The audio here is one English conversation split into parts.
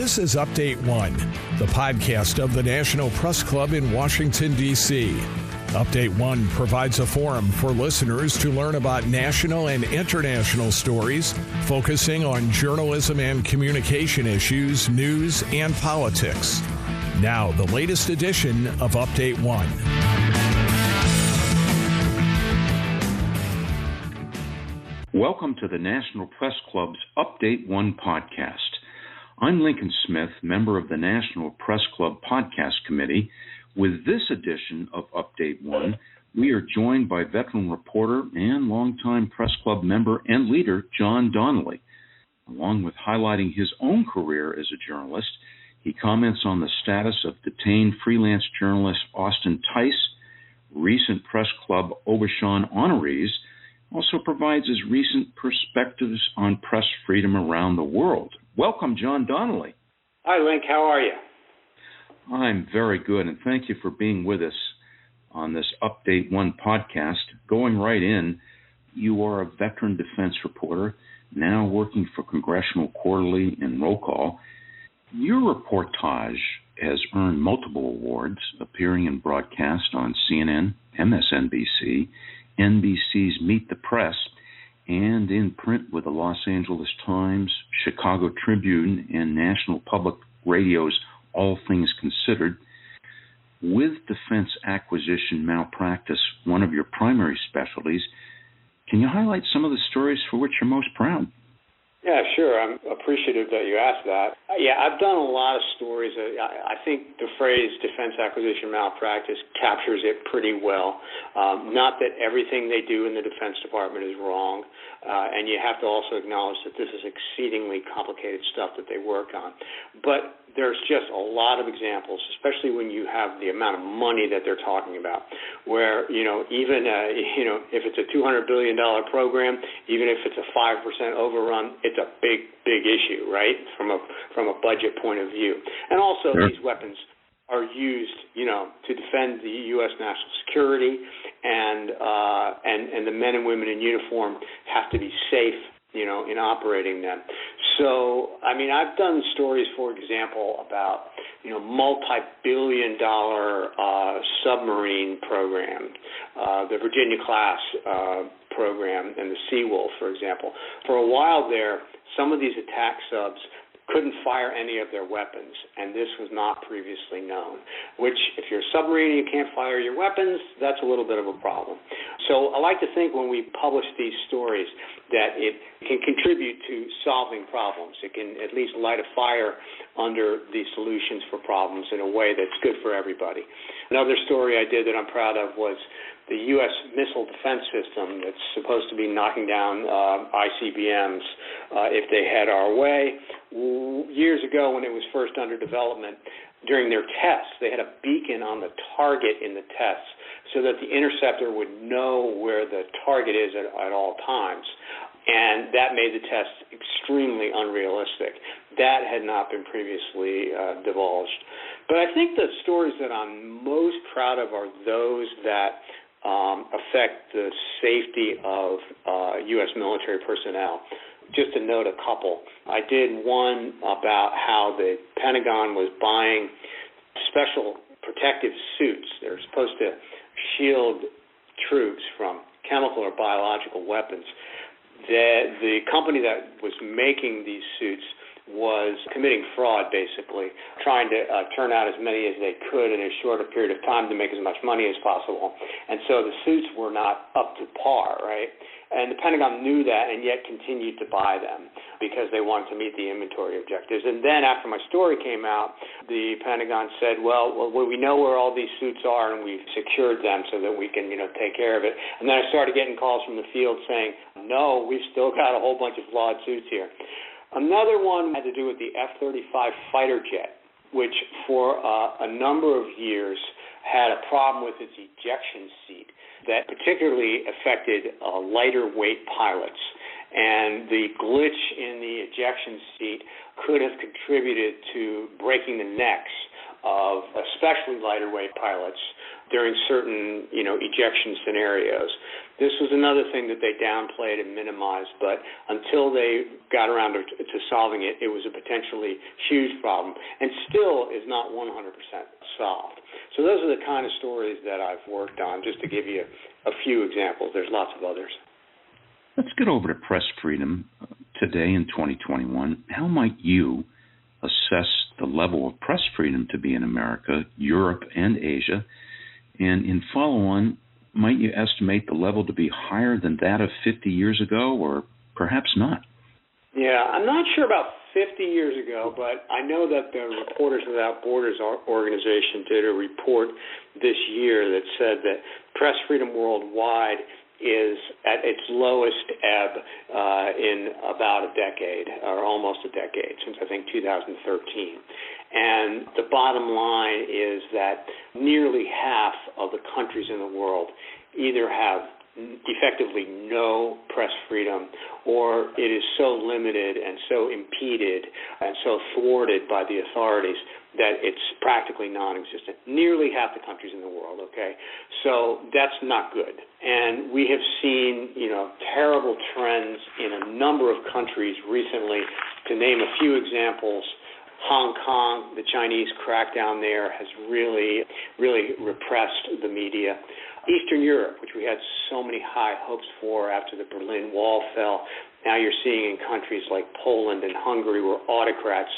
This is Update One, the podcast of the National Press Club in Washington, D.C. Update One provides a forum for listeners to learn about national and international stories, focusing on journalism and communication issues, news, and politics. Now, the latest edition of Update One. Welcome to the National Press Club's Update One podcast. I'm Lincoln Smith, member of the National Press Club Podcast Committee. With this edition of Update One, we are joined by veteran reporter and longtime Press Club member and leader John Donnelly. Along with highlighting his own career as a journalist, he comments on the status of detained freelance journalist Austin Tice, recent Press Club Aubuchon Honorees, also provides his recent perspectives on press freedom around the world. Welcome, John Donnelly. Hi, Link. How are you? I'm very good, and thank you for being with us on this Update One podcast. Going right in, you are a veteran defense reporter, now working for Congressional Quarterly and Roll Call. Your reportage has earned multiple awards, appearing in broadcast on CNN, MSNBC, NBC's Meet the Press, and in print with the Los Angeles Times, Chicago Tribune, and National Public Radio's All Things Considered. With defense acquisition malpractice one of your primary specialties, can you highlight some of the stories for which you're most proud? Yeah, sure. I'm appreciative that you asked that. Yeah, I've done a lot of stories. I think the phrase defense acquisition malpractice captures it pretty well. Not that everything they do in the Defense Department is wrong, and you have to also acknowledge that this is exceedingly complicated stuff that they work on. But there's just a lot of examples, especially when you have the amount of money that they're talking about, where, even, if it's a $200 billion program, even if it's a 5% overrun, it's a big, big issue, right, from a budget point of view. And also These weapons are used, to defend the U.S. national security, and the men and women in uniform have to be safe, in operating them. So, I've done stories, for example, about, multi-billion-dollar submarine program, the Virginia-class program, and the Seawolf, for example. For a while there, some of these attack subs couldn't fire any of their weapons, and this was not previously known, which, if you're a submarine and you can't fire your weapons, that's a little bit of a problem. So I like to think when we publish these stories that it can contribute to solving problems. It can at least light a fire under the solutions for problems in a way that's good for everybody. Another story I did that I'm proud of was the U.S. missile defense system that's supposed to be knocking down ICBMs if they head our way. Years ago, when it was first under development, during their tests, they had a beacon on the target in the tests so that the interceptor would know where the target is at all times. And that made the test extremely unrealistic. That had not been previously divulged. But I think the stories that I'm most proud of are those that affect the safety of U.S. military personnel. Just to note a couple, I did one about how the Pentagon was buying special protective suits. They're supposed to shield troops from chemical or biological weapons. The company that was making these suits was committing fraud, basically, trying to turn out as many as they could in as short a period of time to make as much money as possible. And so the suits were not up to par, right? And the Pentagon knew that and yet continued to buy them because they wanted to meet the inventory objectives. And then after my story came out, the Pentagon said, well, we know where all these suits are and we've secured them so that we can, take care of it. And then I started getting calls from the field saying, no, we've still got a whole bunch of flawed suits here. Another one had to do with the F-35 fighter jet, which for a number of years had a problem with its ejection seat that particularly affected lighter weight pilots. And the glitch in the ejection seat could have contributed to breaking the necks of especially lighter weight pilots during certain, ejection scenarios. This was another thing that they downplayed and minimized, but until they got around to solving it, it was a potentially huge problem, and still is not 100% solved. So those are the kind of stories that I've worked on, just to give you a few examples. There's lots of others. Let's get over to press freedom today in 2021. How might you assess the level of press freedom to be in America, Europe, and Asia? And in follow-on, might you estimate the level to be higher than that of 50 years ago, or perhaps not? Yeah, I'm not sure about 50 years ago, but I know that the Reporters Without Borders organization did a report this year that said that press freedom worldwide is at its lowest ebb in about a decade, or almost a decade, since I think 2013. And the bottom line is that nearly half of the countries in the world either have effectively no press freedom, or it is so limited and so impeded and so thwarted by the authorities that it's practically non-existent. Nearly half the countries in the world, okay? So that's not good. And we have seen, terrible trends in a number of countries recently. To name a few examples, Hong Kong, the Chinese crackdown there has really, really repressed the media. Eastern Europe, which we had so many high hopes for after the Berlin Wall fell, now you're seeing in countries like Poland and Hungary where autocrats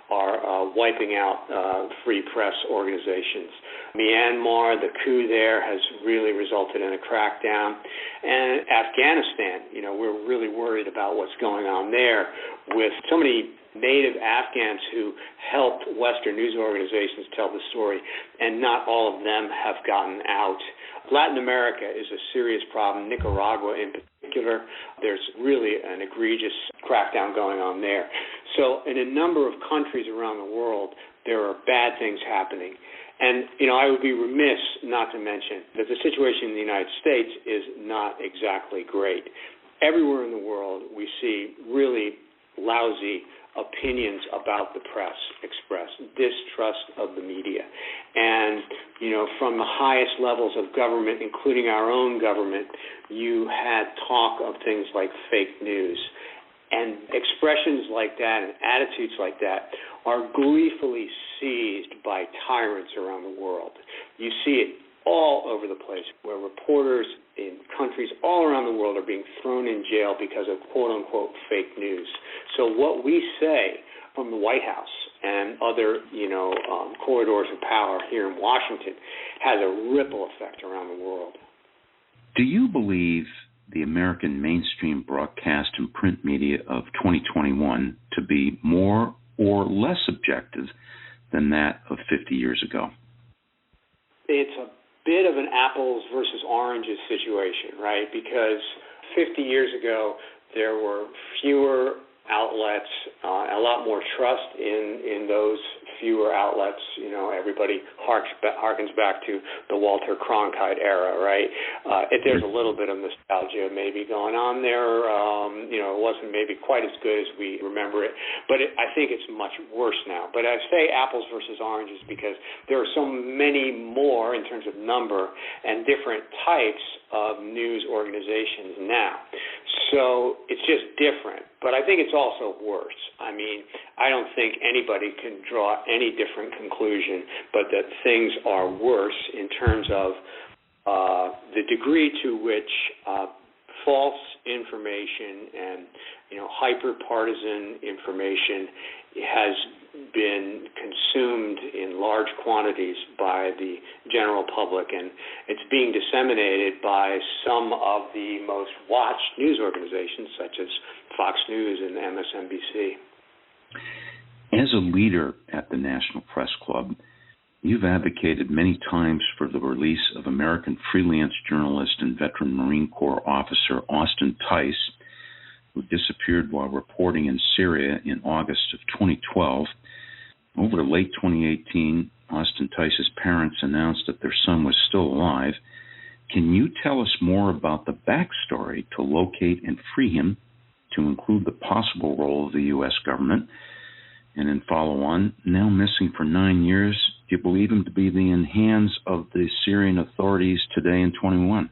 are wiping out free press organizations. Myanmar, the coup there has really resulted in a crackdown. And Afghanistan, we're really worried about what's going on there with so many native Afghans who helped Western news organizations tell the story, and not all of them have gotten out. Latin America is a serious problem. Nicaragua in particular, there's really an egregious crackdown going on there. So in a number of countries around the world, there are bad things happening. And, I would be remiss not to mention that the situation in the United States is not exactly great. Everywhere in the world, we see really lousy opinions about the press expressed, distrust of the media. And, from the highest levels of government, including our own government, you had talk of things like fake news. And expressions like that and attitudes like that are gleefully seized by tyrants around the world. You see it all over the place, where reporters in countries all around the world are being thrown in jail because of quote-unquote fake news. So what we say from the White House and other, corridors of power here in Washington has a ripple effect around the world. Do you believe the American mainstream broadcast and print media of 2021 to be more or less objective than that of 50 years ago? It's a bit of an apples versus oranges situation, right? Because 50 years ago, there were fewer outlets, a lot more trust in those fewer outlets. Everybody harkens back to the Walter Cronkite era, right? There's a little bit of nostalgia maybe going on there. It wasn't maybe quite as good as we remember it, but I think it's much worse now. But I say apples versus oranges because there are so many more in terms of number and different types of news organizations now. So it's just different, but I think it's also worse. I mean, I don't think anybody can draw any different conclusion but that things are worse in terms of the degree to which false information and hyper-partisan information has been consumed in large quantities by the general public, and it's being disseminated by some of the most watched news organizations such as Fox News and MSNBC. As a leader at the National Press Club, you've advocated many times for the release of American freelance journalist and veteran Marine Corps officer Austin Tice, who disappeared while reporting in Syria in August of 2012. Over late 2018, Austin Tice's parents announced that their son was still alive. Can you tell us more about the backstory to locate and free him, to include the possible role of the U.S. government? And in follow-on, now missing for 9 years, Do you believe him to be in the hands of the Syrian authorities today in 21?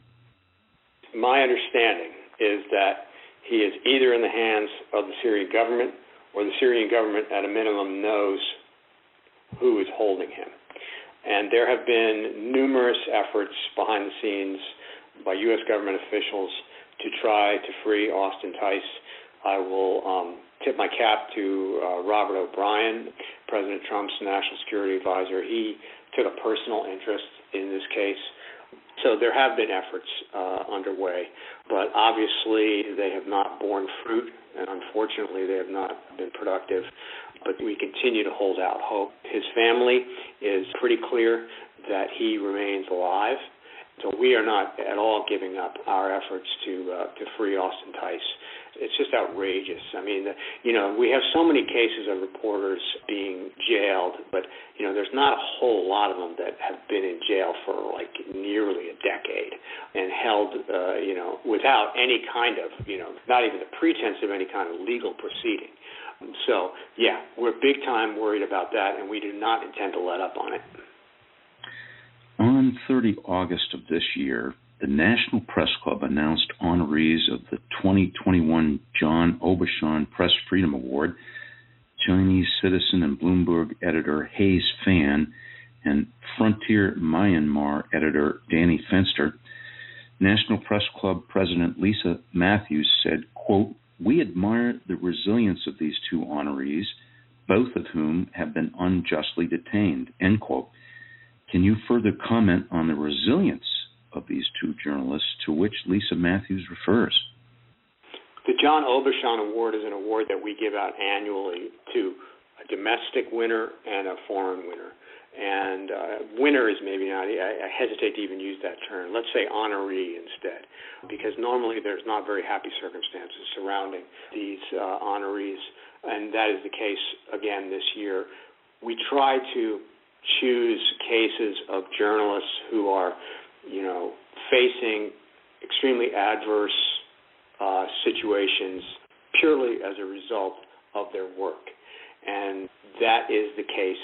My understanding is that he is either in the hands of the Syrian government, or the Syrian government at a minimum knows who is holding him. And there have been numerous efforts behind the scenes by U.S. government officials to try to free Austin Tice. I will tip my cap to Robert O'Brien, President Trump's national security advisor. He took a personal interest in this case. So there have been efforts underway, but obviously they have not borne fruit, and unfortunately they have not been productive. But we continue to hold out hope. His family is pretty clear that he remains alive, so we are not at all giving up our efforts to free Austin Tice. It's just outrageous. I mean, we have so many cases of reporters being jailed, but, there's not a whole lot of them that have been in jail for, nearly a decade and held, without any kind of, not even the pretense of any kind of legal proceeding. So, yeah, we're big time worried about that, and we do not intend to let up on it. On 30 August of this year, the National Press Club announced honorees of the 2021 John Aubuchon Press Freedom Award, Chinese citizen and Bloomberg editor Haze Fan, and Frontier Myanmar editor Danny Fenster. National Press Club President Lisa Matthews said, quote, "We admire the resilience of these two honorees, both of whom have been unjustly detained," end quote. Can you further comment on the resilience of these two journalists to which Lisa Matthews refers? The John Aubuchon Award is an award that we give out annually to a domestic winner and a foreign winner. And winner is maybe not, I hesitate to even use that term. Let's say honoree instead, because normally there's not very happy circumstances surrounding these honorees, and that is the case again this year. We try to choose cases of journalists who are, facing extremely adverse situations purely as a result of their work. And that is the case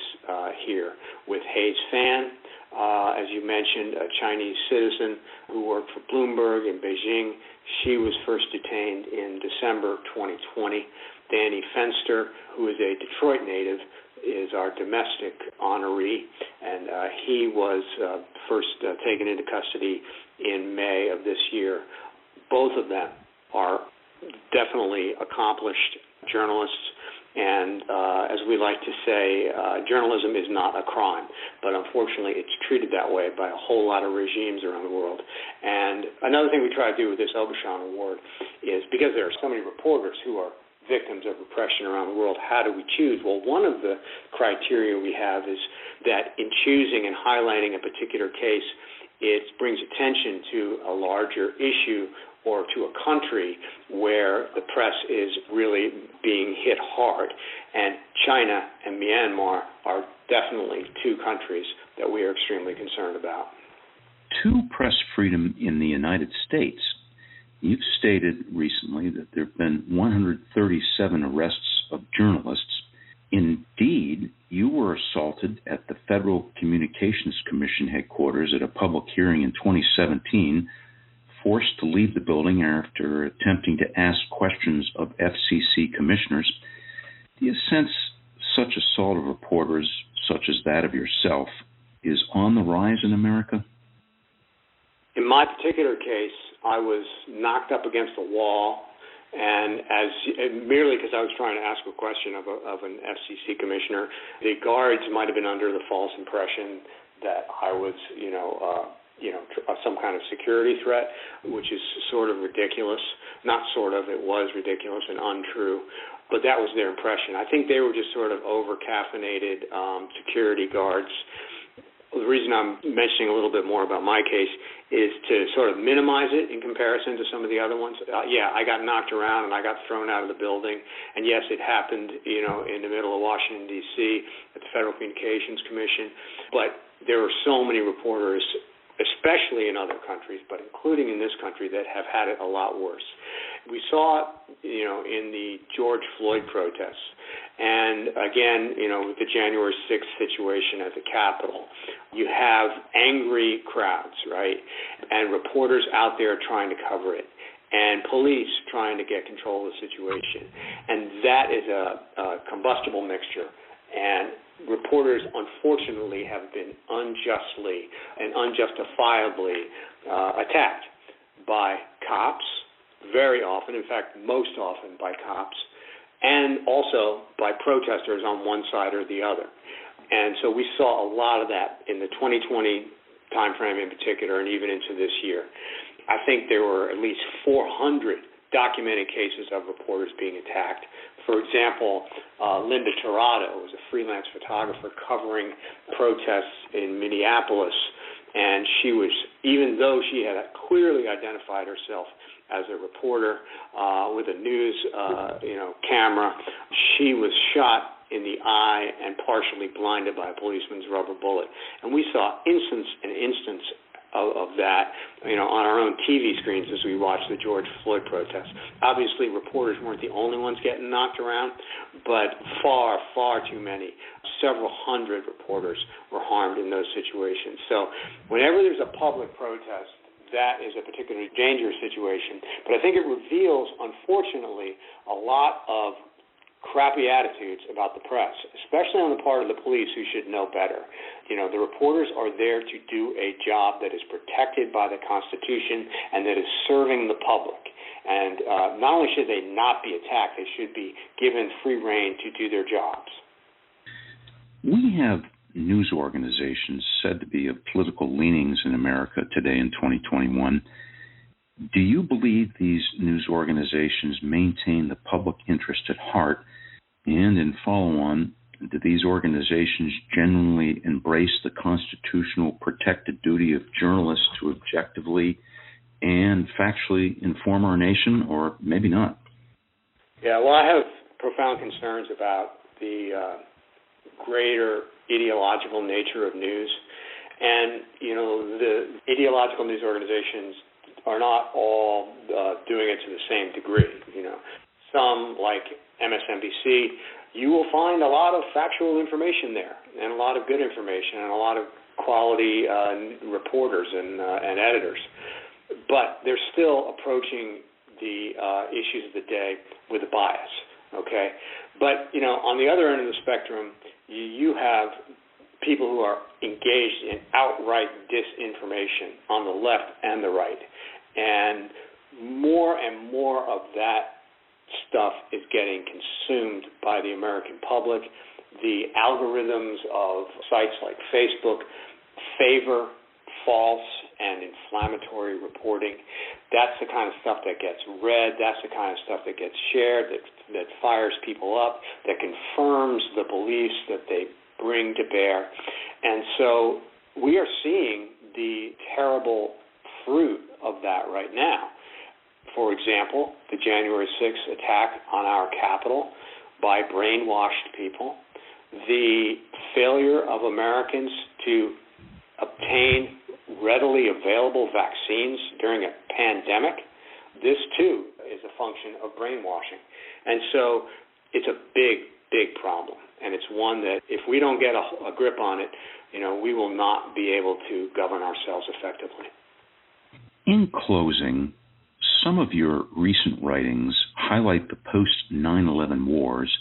here with Haze Fan, as you mentioned, a Chinese citizen who worked for Bloomberg in Beijing. She was first detained in December 2020. Danny Fenster, who is a Detroit native, is our domestic honoree, and he was first taken into custody in May of this year. Both of them are definitely accomplished journalists, and as we like to say, journalism is not a crime, but unfortunately it's treated that way by a whole lot of regimes around the world. And another thing we try to do with this Aubuchon Award is, because there are so many reporters who are victims of repression around the world, how do we choose? Well, one of the criteria we have is that in choosing and highlighting a particular case, it brings attention to a larger issue or to a country where the press is really being hit hard. And China and Myanmar are definitely two countries that we are extremely concerned about. To press freedom in the United States, you've stated recently that there have been 137 arrests of journalists. Indeed, you were assaulted at the Federal Communications Commission headquarters at a public hearing in 2017, forced to leave the building after attempting to ask questions of FCC commissioners. Do you sense such assault of reporters, such as that of yourself, is on the rise in America? In my particular case, I was knocked up against a wall, and merely because I was trying to ask a question of an FCC commissioner, the guards might have been under the false impression that I was, some kind of security threat, which is sort of ridiculous. Not sort of, it was ridiculous and untrue, but that was their impression. I think they were just sort of over-caffeinated security guards. The reason I'm mentioning a little bit more about my case is to sort of minimize it in comparison to some of the other ones. I got knocked around and I got thrown out of the building. And yes, it happened, in the middle of Washington, D.C. at the Federal Communications Commission. But there were so many reporters, especially in other countries, but including in this country, that have had it a lot worse. We saw it, in the George Floyd protests. And again, with the January 6th situation at the Capitol, you have angry crowds, right? And reporters out there trying to cover it, and police trying to get control of the situation. And that is a combustible mixture. And reporters, unfortunately, have been unjustly and unjustifiably attacked by cops, very often, in fact, most often by cops, and also by protesters on one side or the other. And so we saw a lot of that in the 2020 timeframe in particular, and even into this year. I think there were at least 400 documented cases of reporters being attacked. For example, Linda Tirado was a freelance photographer covering protests in Minneapolis, and she was, even though she had clearly identified herself as a reporter with a news camera, she was shot in the eye and partially blinded by a policeman's rubber bullet. And we saw instance of that, on our own TV screens as we watched the George Floyd protests. Obviously, reporters weren't the only ones getting knocked around, but far, far too many. Several hundred reporters were harmed in those situations. So whenever there's a public protest, that is a particularly dangerous situation. But I think it reveals, unfortunately, a lot of crappy attitudes about the press, especially on the part of the police who should know better. The reporters are there to do a job that is protected by the Constitution and that is serving the public. And not only should they not be attacked, they should be given free rein to do their jobs. We have news organizations said to be of political leanings in America today in 2021. Do you believe these news organizations maintain the public interest at heart? And in follow-on, do these organizations genuinely embrace the constitutional protected duty of journalists to objectively and factually inform our nation, or maybe not? Yeah, well, I have profound concerns about the greater ideological nature of news. And, the ideological news organizations are not all doing it to the same degree. Some, like MSNBC, you will find a lot of factual information there, and a lot of good information, and a lot of quality reporters and editors. But they're still approaching the issues of the day with a bias, okay? But, on the other end of the spectrum, you have people who are engaged in outright disinformation on the left and the right. And more of that stuff is getting consumed by the American public. The algorithms of sites like Facebook favor false and inflammatory reporting. That's the kind of stuff that gets read. That's the kind of stuff that gets shared, that fires people up, that confirms the beliefs that they bring to bear. And so we are seeing the terrible fruit of that right now. For example, the January 6th attack on our Capitol by brainwashed people, the failure of Americans to obtain readily available vaccines during a pandemic, this too is a function of brainwashing. And so it's a big, big problem. And it's one that if we don't get a grip on it, we will not be able to govern ourselves effectively. In closing, some of your recent writings highlight the post-9/11 wars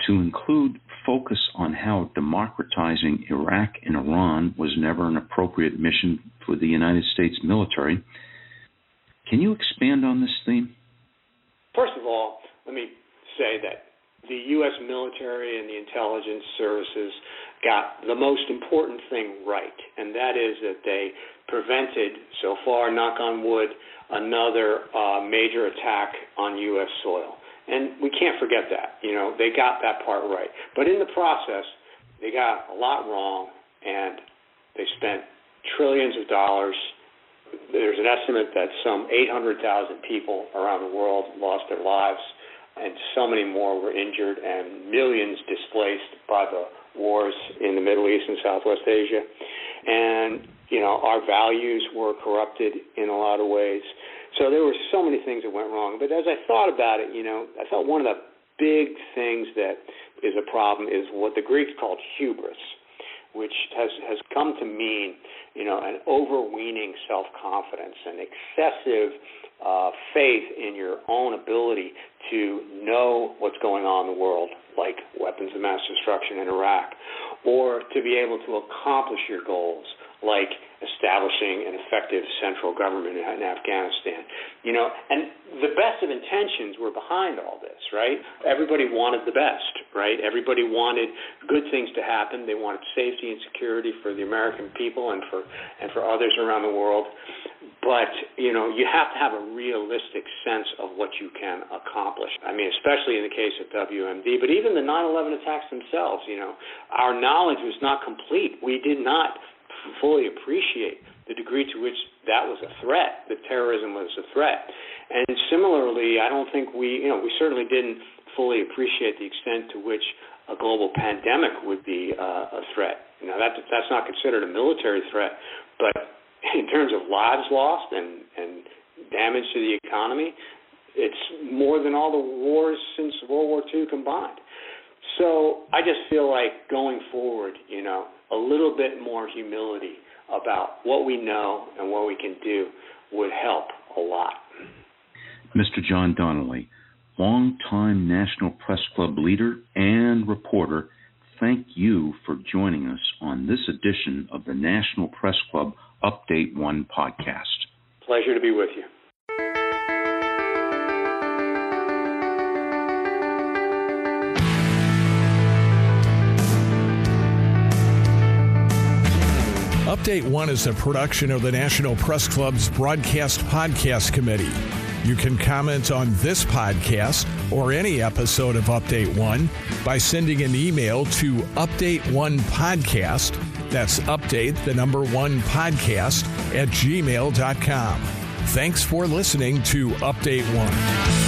to include focus on how democratizing Iraq and Iran was never an appropriate mission for the United States military. Can you expand on this theme? First of all, let me say that the U.S. military and the intelligence services got the most important thing right, and that is that they prevented, so far, knock on wood, another major attack on U.S. soil. And we can't forget that. They got that part right. But in the process, they got a lot wrong, and they spent trillions of dollars. There's an estimate that some 800,000 people around the world lost their lives, and so many more were injured, and millions displaced by the wars in the Middle East and Southwest Asia. And Our values were corrupted in a lot of ways. So there were so many things that went wrong. But as I thought about it, I felt one of the big things that is a problem is what the Greeks called hubris, which has come to mean, an overweening self-confidence, an excessive faith in your own ability to know what's going on in the world, like weapons of mass destruction in Iraq, or to be able to accomplish your goals, like establishing an effective central government in Afghanistan. And the best of intentions were behind all this, right? Everybody wanted the best, right? Everybody wanted good things to happen. They wanted safety and security for the American people and for others around the world. But, you have to have a realistic sense of what you can accomplish. I mean, especially in the case of WMD, but even the 9/11 attacks themselves, our knowledge was not complete. We did not fully appreciate the degree to which that was a threat, that terrorism was a threat. And similarly, I don't think we certainly didn't fully appreciate the extent to which a global pandemic would be a threat. That's not considered a military threat, but in terms of lives lost and damage to the economy, it's more than all the wars since World War II combined. So I just feel like going forward, a little bit more humility about what we know and what we can do would help a lot. Mr. John Donnelly, longtime National Press Club leader and reporter, thank you for joining us on this edition of the National Press Club Update 1 podcast. Pleasure to be with you. Update 1 is a production of the National Press Club's Broadcast Podcast Committee. You can comment on this podcast or any episode of Update 1 by sending an email to update1podcast, that's update the number 1 podcast @gmail.com. Thanks for listening to Update 1.